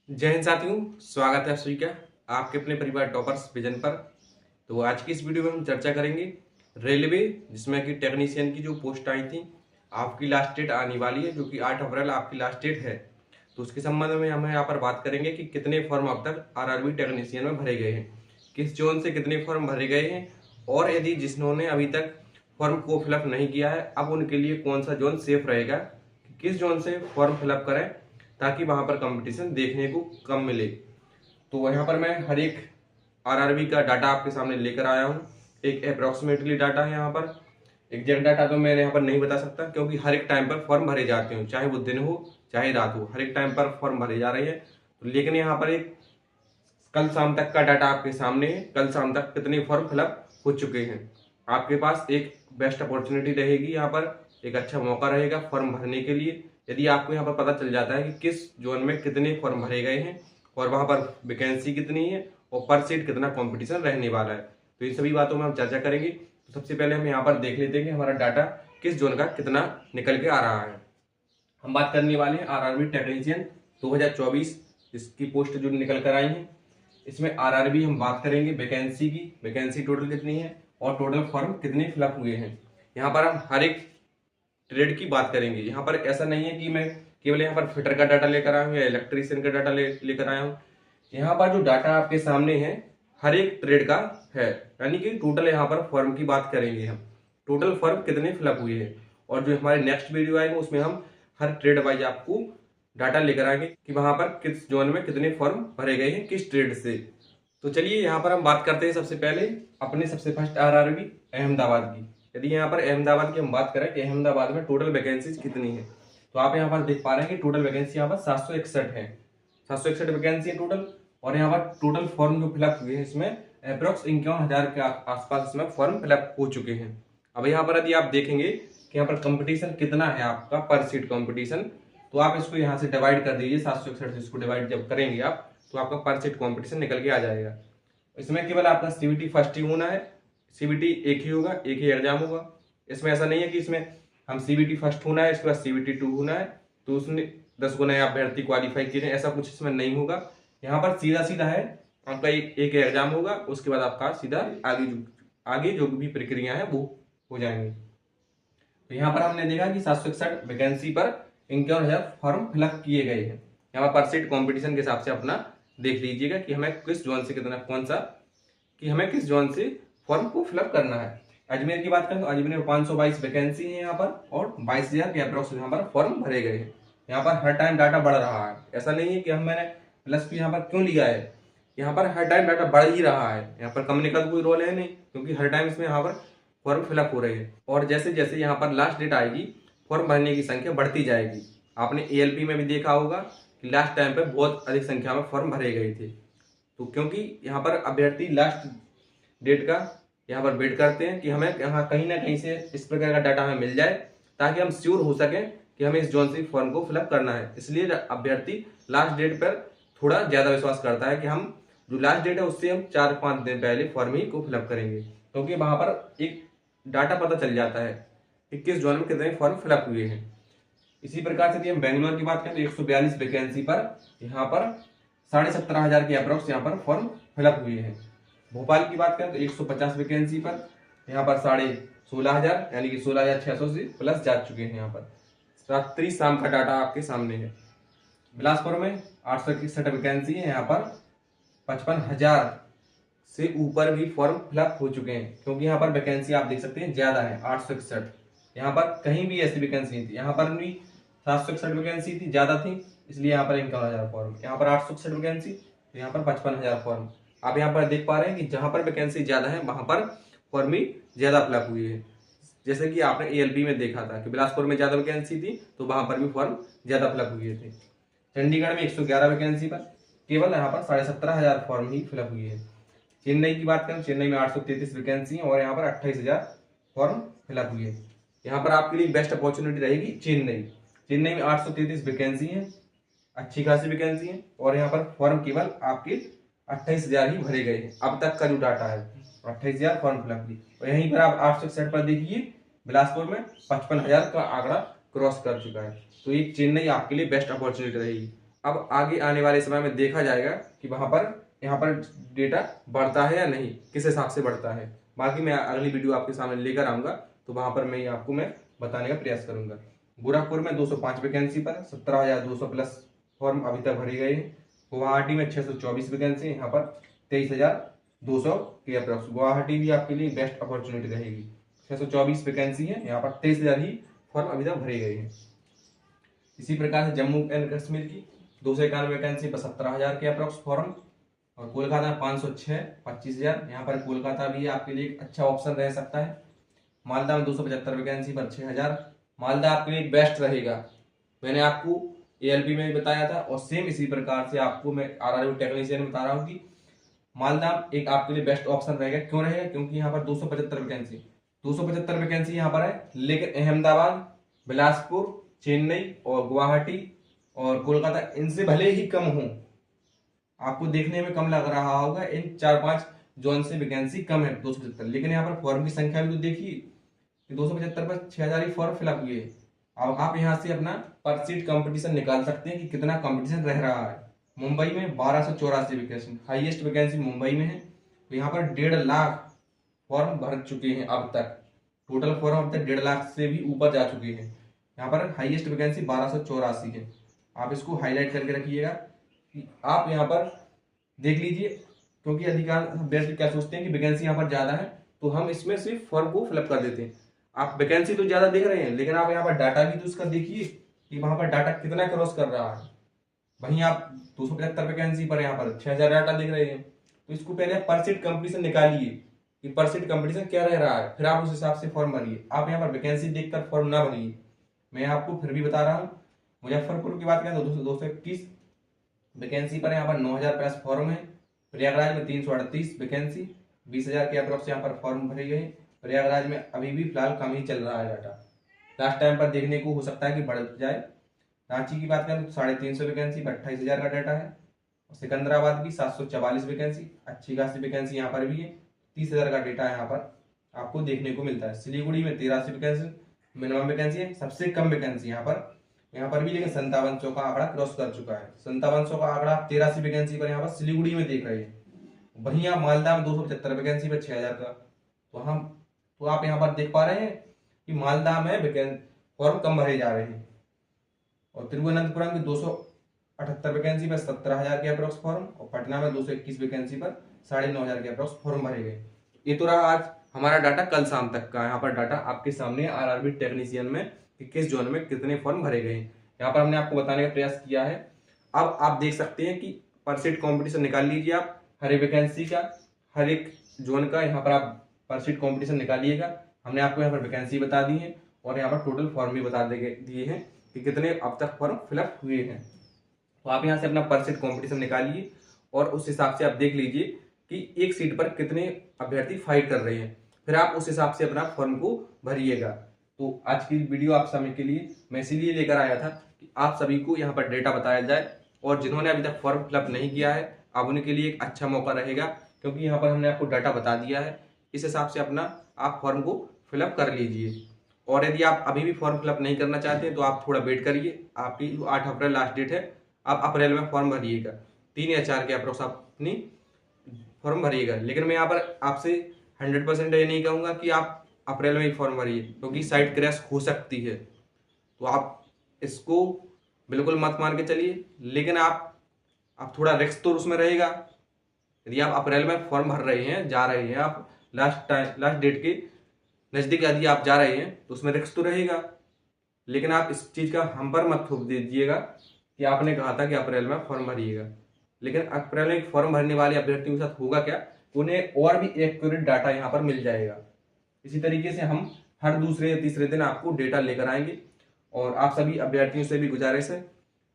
जय हिंद साथियों, स्वागत है आप सभी का आपके अपने परिवार टॉपर्स विजन पर। तो आज की इस वीडियो में हम चर्चा करेंगे रेलवे, जिसमें कि टेक्नीशियन की जो पोस्ट आई थी, आपकी लास्ट डेट आने वाली है, जो कि 8 अप्रैल आपकी लास्ट डेट है। तो उसके संबंध में हम यहाँ पर बात करेंगे कि कितने फॉर्म अब तक आरआरबी टेक्नीशियन में भरे गए हैं, किस जोन से कितने फॉर्म भरे गए हैं, और यदि जिन्होंने अभी तक फॉर्म को फिलअप नहीं किया है, अब उनके लिए कौन सा जोन सेफ रहेगा, किस जोन से फॉर्म फिलअप करें ताकि वहां पर कंपटीशन देखने को कम मिले। तो यहाँ पर मैं हर एक आरआरबी का डाटा आपके सामने लेकर आया हूँ। एक अप्रोक्सीमेटली डाटा है, यहाँ पर एग्जैक्ट डाटा तो मैं यहाँ पर नहीं बता सकता, क्योंकि हर एक टाइम पर फॉर्म भरे जाते हैं, चाहे वो दिन हो चाहे रात हो, हर एक टाइम पर फॉर्म भरे जा रहे हैं। तो लेकिन यहाँ पर एक कल शाम तक का डाटा आपके सामने है, कल शाम तक कितने फॉर्म फिलअप हो चुके हैं। आपके पास एक बेस्ट अपॉर्चुनिटी रहेगी, यहाँ पर एक अच्छा मौका रहेगा फॉर्म भरने के लिए। यदि आपको यहाँ पर पता चल जाता है कि किस जोन में कितने फॉर्म भरे गए हैं और वहाँ पर वैकेंसी कितनी है और पर सीट कितना कंपटीशन रहने वाला है, तो इन सभी बातों में हम चर्चा करेंगे। तो सबसे पहले हम यहाँ पर देख लेते हैं कि हमारा डाटा किस जोन का कितना निकल के आ रहा है। हम बात करने वाले हैं आरआरबी टेक्नीशियन 2024, इसकी पोस्ट जो निकल कर आई है। इसमें आरआरबी हम बात करेंगे वैकेंसी की, वैकेंसी टोटल कितनी है और टोटल फॉर्म कितने फिलअप हुए हैं। यहाँ पर हम हर एक ट्रेड की बात करेंगे। यहाँ पर ऐसा नहीं है कि मैं केवल यहाँ पर फिटर का डाटा लेकर आया हूँ या इलेक्ट्रीशियन का डाटा लेकर आया हूँ। यहाँ पर जो डाटा आपके सामने है हर एक ट्रेड का है, यानी कि टोटल यहाँ पर फॉर्म की बात करेंगे हम, टोटल फॉर्म कितने फिलअप हुए हैं। और जो हमारे नेक्स्ट वीडियो आएंगे उसमें हम हर ट्रेड वाइज आपको डाटा लेकर आएंगे कि वहां पर किस जोन में कितने फॉर्म भरे गए हैं किस ट्रेड से। तो चलिए यहाँ पर हम बात करते हैं सबसे पहले अपने सबसे फर्स्ट आरआरबी अहमदाबाद की। यदि यहाँ पर अहमदाबाद की हम बात करें कि अहमदाबाद में टोटल वैकेंसीज कितनी है, तो आप यहाँ पर देख पा रहे हैं कि टोटल वैकेंसी यहाँ पर 761 है, 761 वैकेंसी है टोटल। और यहाँ पर टोटल फॉर्म जो फिलअप हुए हैं इसमें अप्रोक्स 51,000 के आसपास इसमें फॉर्म फिलअप हो चुके हैं। अब यहाँ पर यदि आप देखेंगे कि यहाँ पर कंपटीशन कितना है आपका पर सीट कंपटीशन, तो आप इसको यहाँ से डिवाइड कर दीजिए, 761 से इसको डिवाइड जब करेंगे आप तो आपका पर सीट कंपटीशन निकल के आ जाएगा। इसमें केवल आपका सीबीटी फर्स्ट ही होना है, सीबीटी एक ही होगा, एक ही एग्जाम होगा। इसमें ऐसा नहीं है कि इसमें हम सीबीटी फर्स्ट होना है इसके बाद सीबीटी 2 होना है तो उसने 10 गो नए अभ्यर्थी क्वालिफाई किए हैं, ऐसा कुछ इसमें नहीं होगा। यहाँ पर सीधा सीधा है आपका एक एग्जाम होगा, उसके बाद आपका सीधा आगे जो भी प्रक्रिया है वो हो जाएंगे। तो यहाँ पर हमने देखा कि 761 वैकेंसी पर 51,000 फॉर्म फिलअप किए गए हैं। यहाँ पर सीट कॉम्पिटिशन के हिसाब से अपना देख लीजिएगा कि हमें किस जोन से कितना हमें किस जोन से फॉर्म को फिलअप करना है। अजमेर की बात करें तो अजमेर में 522 वैकेंसी है यहाँ पर और 22,000 के अप्रोक्स यहाँ पर फॉर्म भरे गए हैं। यहाँ पर हर टाइम डाटा बढ़ रहा है, ऐसा नहीं है कि मैंने प्लस भी यहाँ पर क्यों लिया है, यहाँ पर हर टाइम डाटा बढ़ ही रहा है। यहाँ पर कंपनी का कोई रोल है नहीं, क्योंकि हर टाइम इसमें यहाँ पर फॉर्म फिलअप हो रहे हैं और जैसे जैसे यहाँ पर लास्ट डेट आएगी फॉर्म भरने की संख्या बढ़ती जाएगी। आपने एएलपी में भी देखा होगा कि लास्ट टाइम पे बहुत अधिक संख्या में फॉर्म भरे गए थे, तो क्योंकि यहाँ पर अभ्यर्थी लास्ट डेट का यहाँ पर वेट करते हैं कि हमें यहाँ कहीं ना कहीं से इस प्रकार का डाटा हमें मिल जाए ताकि हम श्योर हो सकें कि हमें इस जोन से फॉर्म को फिलअप करना है। इसलिए अभ्यर्थी लास्ट डेट पर थोड़ा ज्यादा विश्वास करता है कि हम जो लास्ट डेट है उससे हम 4-5 दिन पहले फॉर्म ही को फिलअप करेंगे, क्योंकि वहां पर एक डाटा पता चल जाता है कि किस जोन में कितने फॉर्म फिलअप हुए हैं। इसी प्रकार से यदि हम बेंगलोर की बात करें तो 142 वैकेंसी पर यहाँ पर 17,500 के अप्रोक्स यहाँ पर फॉर्म फिलअप हुए हैं। भोपाल की बात करें तो 150 वैकेंसी पर यहाँ पर 16,500 यानी कि 16,600 से प्लस जा चुके हैं। यहाँ पर रात्रि शाम का डाटा आपके सामने है। बिलासपुर में 861 वैकेंसी है, यहाँ पर 55,000 से ऊपर भी फॉर्म फिलअप हो चुके हैं, क्योंकि यहाँ पर वैकेंसी आप देख सकते हैं ज्यादा है 861। यहाँ पर कहीं भी ऐसी वैकेंसी नहीं थी, यहाँ पर भी 761 वैकेंसी थी, ज्यादा थी, इसलिए यहाँ पर 51,000 फॉर्म, यहाँ पर 861 वैकेंसी तो यहाँ पर 55,000 फॉर्म। आप यहाँ पर देख पा रहे हैं कि जहां पर वैकेंसी ज्यादा है वहां पर फॉर्म भी ज्यादा फिलअप हुई है। जैसे कि आपने एएलपी में देखा था कि बिलासपुर में ज्यादा वैकेंसी थी तो वहां पर भी फॉर्म ज्यादा फिलअप हुए थे। चंडीगढ़ में 111 वैकेंसी पर केवल यहाँ पर 17,500 फॉर्म ही फिलअप हुए हैं। चेन्नई की बात करें, चेन्नई में 833 वैकेंसी है और यहाँ पर 28,000 फॉर्म फिलअप हुए। यहाँ पर आपके लिए बेस्ट अपॉर्चुनिटी रहेगी चेन्नई में 833 वैकेंसी है, अच्छी खासी वैकेंसी है और यहाँ पर फॉर्म केवल आपके 28,000 ही भरे गए हैं। अब तक का जो डाटा है 28,000 फॉर्म फिलअप की, और यहीं पर आप 861 पर देखिए बिलासपुर में 55,000 का आंकड़ा क्रॉस कर चुका है। तो ये चेन्नई आपके लिए बेस्ट अपॉर्चुनिटी रहेगी। अब आगे आने वाले समय में देखा जाएगा कि यहाँ पर डेटा बढ़ता है या नहीं, किस हिसाब से बढ़ता है। बाकी मैं अगली वीडियो आपके सामने लेकर आऊँगा, तो वहाँ पर मैं आपको बताने का प्रयास करूँगा। गोरखपुर में 205 वैकेंसी पर 17,200 प्लस फॉर्म अभी तक भरे गए हैं। गुवाहाटी में 624 वैकेंसी, यहाँ पर 23,200 के अप्रॉक्स। गुवाहाटी भी आपके लिए बेस्ट अपॉर्चुनिटी रहेगी। 624 वैकेंसी है, यहाँ पर 23,000 ही फॉर्म अभी तक भरे गए हैं। इसी प्रकार से जम्मू एंड कश्मीर की 291 वैकेंसी पर 17,000 के अप्रॉक्स फॉर्म। और कोलकाता 506 25,000, यहाँ पर कोलकाता भी आपके लिए एक अच्छा ऑप्शन रह सकता है। मालदा में 275 वैकेंसी पर 6,000। मालदा आपके लिए बेस्ट रहेगा, मैंने आपको ALP में भी बताया था, और सेम इसी प्रकार से आपको मैं RRB टेक्नीशियन बता रहा हूँ कि मालदा एक आपके लिए बेस्ट ऑप्शन रहेगा। क्यों रहेगा? क्योंकि यहाँ पर 275 वैकेंसी यहाँ पर है, लेकिन अहमदाबाद, बिलासपुर, चेन्नई और गुवाहाटी और कोलकाता इनसे भले ही कम हो, आपको देखने में कम लग रहा होगा, इन 4-5 जोन से वैकेंसी कम है 275, लेकिन यहाँ पर फॉर्म की संख्या भी तो देखिए, 275 पर 6,000 ही फॉर्म फिलअप हुए। अब आप यहाँ से अपना पर सीट कंपटीशन निकाल सकते हैं कि कितना कंपटीशन रह रहा है। मुंबई में 1284 वैकेंसी, हाईएस्ट वैकेंसी मुंबई में है। तो यहाँ पर 1.5 लाख फॉर्म भर चुके हैं अब तक, टोटल फॉर्म अब तक 1.5 लाख से भी ऊपर जा चुके हैं। यहाँ पर हाईएस्ट वैकेंसी 1284 है। आप इसको हाईलाइट करके रखिएगा कि आप यहाँ पर देख लीजिए, क्योंकि अधिकांश अभ्यर्थी क्या सोचते हैं कि वैकेंसी यहाँ पर ज्यादा है, तो हम इसमें सिर्फ फॉर्म को फिलअप कर देते हैं। आप वैकेंसी तो ज्यादा देख रहे हैं, लेकिन आप यहाँ पर डाटा भी तो इसका देखिए कि वहां पर डाटा कितना क्रॉस कर रहा है। वहीं आप 275 वैकेंसी पर यहाँ पर 6,000 डाटा देख रहे हैं, तो इसको पहले पर सीट कंपटीशन निकालिए कि पर सीट कंपटीशन क्या रह रहा है, फिर आप उस हिसाब से फॉर्म भरिए। आप यहाँ पर वैकेंसी देखकर फॉर्म ना भरिए। मैं आपको फिर भी बता रहा हूँ, मुजफ्फरपुर की बात करें तो 221 वैकेंसी पर यहाँ पर 9,000 प्लस फॉर्म है। प्रयागराज में 338 वैकेंसी, 20,000 के अप्रोक्स यहाँ पर फॉर्म भरे गए। प्रयागराज में अभी भी फिलहाल कम ही चल रहा है डाटा, लास्ट टाइम पर देखने को हो सकता है कि बढ़ जाए। रांची की बात करें तो 350 वैकेंसी पर 28,000 का डाटा है। सिकंदराबाद की 744 वैकेंसी, अच्छी खासी वैकेंसी यहाँ पर भी है। 30,000 का डेटा यहाँ पर आपको देखने को मिलता है। सिलीगुड़ी में 83 वैकेंसी मिनिमम वैकेंसी है, सबसे कम वैकेंसी यहाँ पर भी, लेकिन 5700 का आंकड़ा क्रॉस कर चुका है। 5700 का आंकड़ा आप 83 वैकेंसी पर यहाँ पर सिलीगुड़ी में देख रहे हैं। वहीं आप मालदा में 275 वैकेंसी पर 6,000 का, तो आप यहाँ पर देख पा रहे हैं कि मालदा में फॉर्म कम भरे जा रहे हैं। और तिरुवनंतपुरम की 278 वैकेंसी पर 17,000 के अप्रोक्स फॉर्म, और पटना में 221 वैकेंसी पर 9,500 के अप्रोक्स फॉर्म भरे गए। ये तो रहा आज हमारा डाटा कल शाम तक का। यहाँ पर डाटा आपके सामने RRB टेक्नीशियन में कि किस जोन में कितने फॉर्म भरे गए हैं, यहाँ पर हमने आपको बताने का प्रयास किया है। अब आप देख सकते हैं कि पर सीट कॉम्पिटिशन निकाल लीजिए आप, हर एक वैकेंसी का, हर एक जोन का यहाँ पर आप पर सीट कॉम्पिटिशन निकालिएगा। हमने आपको यहाँ पर वैकेंसी बता दी है, और यहाँ पर टोटल फॉर्म भी बता दिए हैं कि कितने अब तक फॉर्म फिलअप हुए हैं। तो आप यहाँ से अपना पर सीट कॉम्पिटिशन निकालिए, और उस हिसाब से आप देख लीजिए कि एक सीट पर कितने अभ्यर्थी फाइट कर रहे हैं, फिर आप उस हिसाब से अपना फॉर्म को भरिएगा। तो आज की वीडियो आप सभी के लिए मैं इसीलिए लेकर आया था कि आप सभी को यहाँ पर डेटा बताया जाए, और जिन्होंने अभी तक फॉर्म फिलअप नहीं किया है अब उनके लिए एक अच्छा मौका रहेगा, क्योंकि यहाँ पर हमने आपको डाटा बता दिया है। इस हिसाब से अपना आप फॉर्म को फिलअप कर लीजिए। और यदि आप अभी भी फॉर्म फिलअप नहीं करना चाहते हैं तो आप थोड़ा वेट करिए। आपकी 8 अप्रैल लास्ट डेट है, आप अप्रैल में फॉर्म भरिएगा। 3 या 4 के अप्रोक्स आप अपनी फॉर्म भरिएगा। लेकिन मैं यहाँ पर आपसे 100% ये नहीं कहूँगा कि आप अप्रैल में ही फॉर्म भरिए, क्योंकि साइट क्रैश हो सकती है। तो आप इसको बिल्कुल मत मान के चलिए, लेकिन आप थोड़ा रिस्क तो उसमें रहेगा। यदि आप अप्रैल में फॉर्म भर रहे हैं, जा रहे हैं, आप लास्ट डेट के नज़दीक यदि आप जा रहे हैं तो उसमें रिस्क तो रहेगा। लेकिन आप इस चीज़ का हम पर मत थोप दीजिएगा कि आपने कहा था कि अप्रैल में फॉर्म भरिएगा। लेकिन अप्रैल में फॉर्म भरने वाले अभ्यर्थियों के साथ होगा क्या, उन्हें और भी एक्यूरेट डाटा यहाँ पर मिल जाएगा। इसी तरीके से हम हर दूसरे या तीसरे दिन आपको डेटा लेकर आएंगे। और आप सभी अभ्यर्थियों से भी गुजारिश है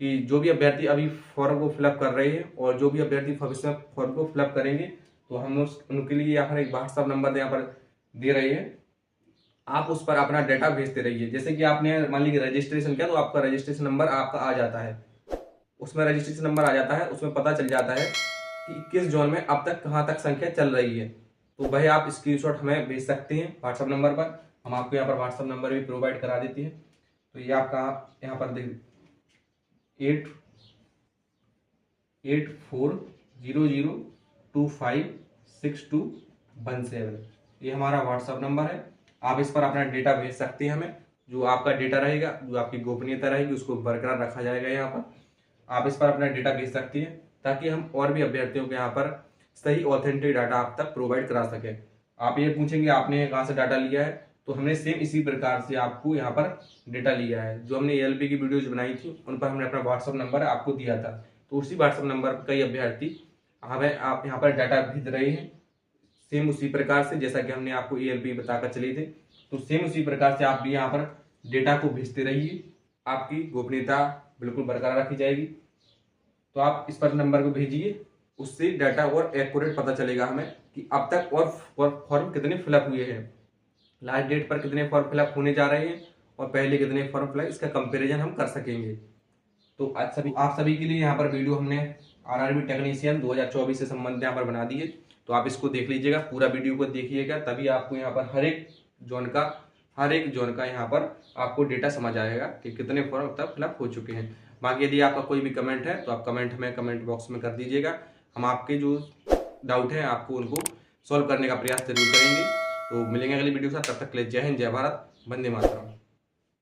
कि जो भी अभ्यर्थी अभी फॉर्म को फिलअप कर रहे हैं और जो भी अभ्यर्थी भविष्य में फॉर्म को फिलअप करेंगे, तो हम उनके लिए यहाँ पर एक व्हाट्सएप नंबर यहाँ पर दे रहे हैं। आप उस पर अपना डाटा भेजते रहिए। जैसे कि आपने मान लीजिए रजिस्ट्रेशन किया, तो आपका रजिस्ट्रेशन नंबर आपका आ जाता है, उसमें रजिस्ट्रेशन नंबर आ जाता है, उसमें पता चल जाता है कि किस जोन में अब तक कहाँ तक संख्या चल रही है। तो भाई आप स्क्रीनशॉट हमें भेज सकते हैं व्हाट्सएप नंबर पर, हम आपको यहाँ पर व्हाट्सएप नंबर भी प्रोवाइड करा देते हैं। तो ये आपका यहाँ पर देख 8400256217। ये हमारा व्हाट्सअप नंबर है। आप इस पर अपना डेटा भेज सकते हैं हमें। जो आपका डेटा रहेगा, जो आपकी गोपनीयता रहेगी, उसको बरकरार रखा जाएगा। यहाँ पर आप इस पर अपना डेटा भेज सकती हैं ताकि हम और भी अभ्यर्थियों को यहाँ पर सही ऑथेंटिक डाटा आप तक प्रोवाइड करा सकें। आप ये पूछेंगे आपने कहाँ से डाटा लिया है, तो हमने सेम इसी प्रकार से आपको यहाँ पर डेटा लिया है। जो हमने ALP की वीडियोज बनाई थी उन पर हमने अपना व्हाट्सअप नंबर आपको दिया था, तो उसी व्हाट्सअप नंबर पर कई अभ्यर्थी हमें आप यहाँ पर डाटा भेज रहे हैं। सेम उसी प्रकार से जैसा कि हमने आपको ALP बताकर चले थे, तो सेम उसी प्रकार से आप भी यहाँ पर डेटा को भेजते रहिए। आपकी गोपनीयता बिल्कुल बरकरार रखी जाएगी। तो आप इस पर नंबर को भेजिए, उससे डाटा और एक्यूरेट पता चलेगा हमें कि अब तक और फॉर्म कितने फिलअप हुए हैं, लास्ट डेट पर कितने फॉर्म फिलअप होने जा रहे हैं और पहले कितने फॉर्म फिलअप, इसका कंपैरिजन हम कर सकेंगे। तो आज आप सभी के लिए यहाँ पर वीडियो हमने RRB टेक्नीशियन 2024 से संबंधित यहाँ पर बना दी है। तो आप इसको देख लीजिएगा, पूरा वीडियो को देखिएगा, तभी आपको यहाँ पर हर एक जोन का यहाँ पर आपको डेटा समझ आएगा कि कितने फॉर्म अब तक फिलअप हो चुके हैं। बाकी यदि आपका कोई भी कमेंट है तो आप कमेंट हमें कमेंट बॉक्स में कर दीजिएगा। हम आपके जो डाउट हैं आपको उनको सॉल्व करने का प्रयास जरूर करेंगे। तो मिलेंगे अगली वीडियो के साथ, तब तक के लिए जय हिंद, जय भारत, वंदे मातरम।